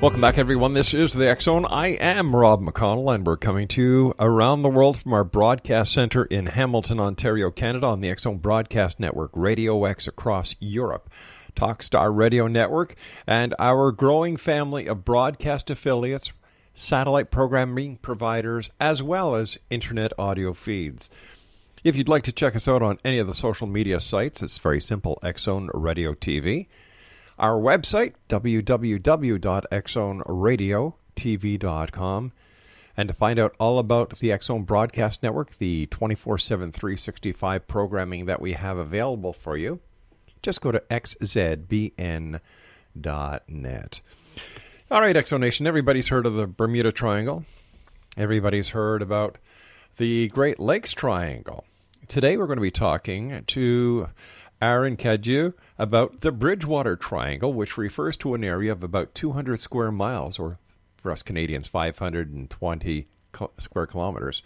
Welcome back, everyone. This is the X Zone. I am Rob McConnell, and we're coming to you around the world from our broadcast center in Hamilton, Ontario, Canada, on the X Zone Broadcast Network, Radio X across Europe, Talkstar Radio Network, and our growing family of broadcast affiliates, satellite programming providers, as well as internet audio feeds. If you'd like to check us out on any of the social media sites, it's very simple, X Zone Radio TV. Our website, www.xzoneradiotv.com. And to find out all about the X Zone Broadcast Network, the 24/7, 365 programming that we have available for you, just go to xzbn.net. All right, X Zone Nation, everybody's heard of the Bermuda Triangle. Everybody's heard about the Great Lakes Triangle. Today we're going to be talking to Aaron Cadieux about the Bridgewater Triangle, which refers to an area of about 200 square miles, or for us Canadians, 520 square kilometers,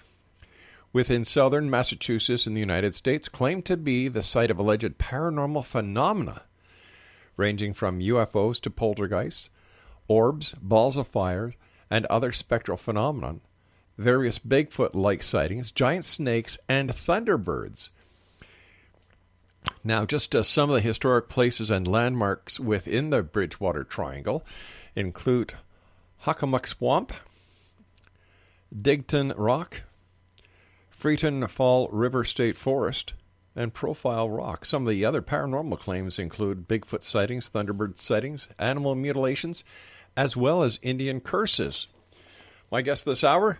within southern Massachusetts in the United States, claimed to be the site of alleged paranormal phenomena, ranging from UFOs to poltergeists, orbs, balls of fire, and other spectral phenomena, various Bigfoot-like sightings, giant snakes, and thunderbirds. Now, just some of the historic places and landmarks within the Bridgewater Triangle include Hockomock Swamp, Digton Rock, Freetown-Fall River State Forest, and Profile Rock. Some of the other paranormal claims include Bigfoot sightings, Thunderbird sightings, animal mutilations, as well as Indian curses. My guest this hour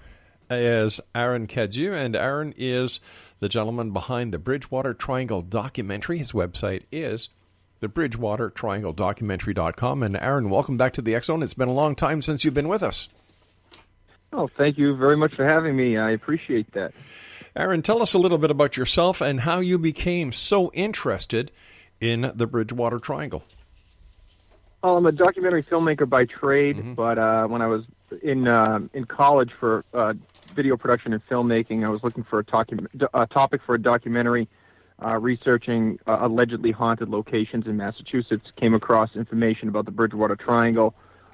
is Aaron Cadieux, and Aaron is the gentleman behind the Bridgewater Triangle documentary. His website is the BridgewaterTriangleDocumentary.com. And Aaron, welcome back to the X Zone. It's been a long time since you've been with us. Oh, thank you very much for having me. I appreciate that. Aaron, tell us a little bit about yourself and how you became so interested in the Bridgewater Triangle. Well, I'm a documentary filmmaker by trade, but when I was in college for video production and filmmaking, I was looking for a topic for a documentary, researching allegedly haunted locations in Massachusetts, came across information about the Bridgewater Triangle,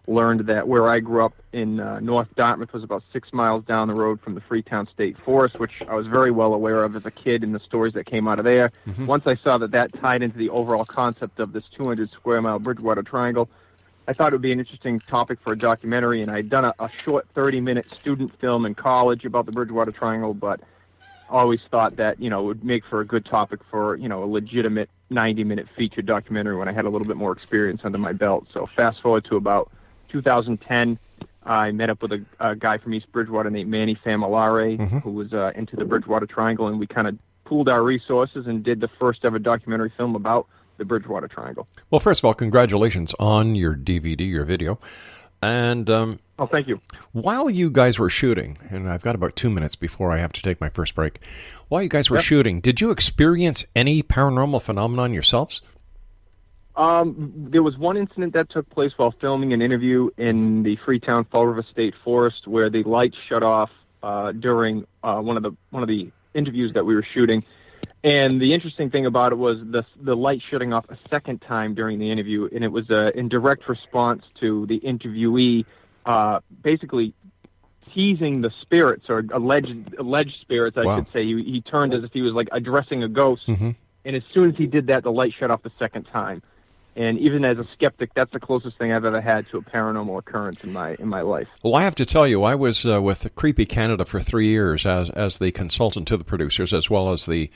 learned that where I grew up in North Dartmouth was about 6 miles down the road from the Freetown State Forest, which I was very well aware of as a kid and the stories that came out of there. Once I saw that tied into the overall concept of this 200 square mile Bridgewater Triangle, I thought it would be an interesting topic for a documentary, and I'd done a short 30-minute student film in college about the Bridgewater Triangle, but always thought that, it would make for a good topic for, a legitimate 90-minute feature documentary when I had a little bit more experience under my belt. So fast forward to about 2010, I met up with a guy from East Bridgewater named Manny Famolare, who was into the Bridgewater Triangle, and we kind of pooled our resources and did the first ever documentary film about the Bridgewater Triangle. Well, first of all, congratulations on your DVD, your video. And thank you. While you guys were shooting, and I've got about 2 minutes before I have to take my first break, while you guys were shooting, did you experience any paranormal phenomenon yourselves? There was one incident that took place while filming an interview in the Freetown-Fall River State Forest where the lights shut off during one of the interviews that we were shooting. And the interesting thing about it was the light shutting off a second time during the interview, and it was in direct response to the interviewee basically teasing the spirits, or alleged spirits, I should say. He turned as if he was like addressing a ghost, and as soon as he did that, the light shut off the second time. And even as a skeptic, that's the closest thing I've ever had to a paranormal occurrence in my life. Well, I have to tell you, I was with Creepy Canada for 3 years as the consultant to the producers, as well as the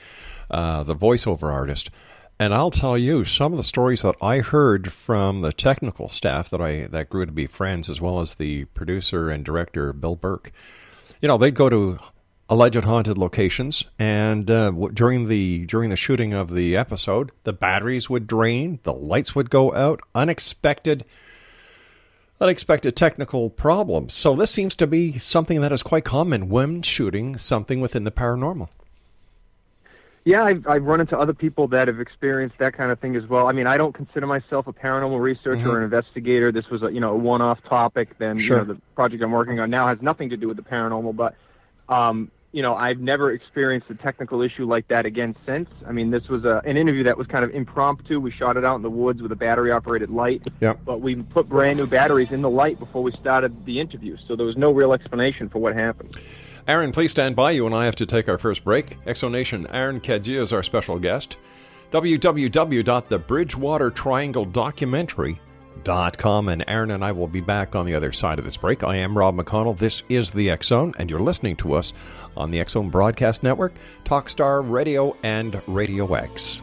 voiceover artist. And I'll tell you, some of the stories that I heard from the technical staff that grew to be friends, as well as the producer and director, Bill Burke, they'd go to alleged haunted locations, and during the shooting of the episode, the batteries would drain, the lights would go out, unexpected technical problems. So this seems to be something that is quite common when shooting something within the paranormal. Yeah, I've run into other people that have experienced that kind of thing as well. I mean, I don't consider myself a paranormal researcher or an investigator. This was a one-off topic. Then the project I'm working on now has nothing to do with the paranormal. But I've never experienced a technical issue like that again since. I mean, this was an interview that was kind of impromptu. We shot it out in the woods with a battery-operated light. Yep. But we put brand new batteries in the light before we started the interview, so there was no real explanation for what happened. Aaron, please stand by. You and I have to take our first break. Exonation, Aaron Cadieux is our special guest. www.thebridgewatertriangledocumentary.com, and Aaron and I will be back on the other side of this break. I am Rob McConnell. This is the X-Zone, and you're listening to us on the X-Zone Broadcast Network, Talkstar Radio, and Radio X.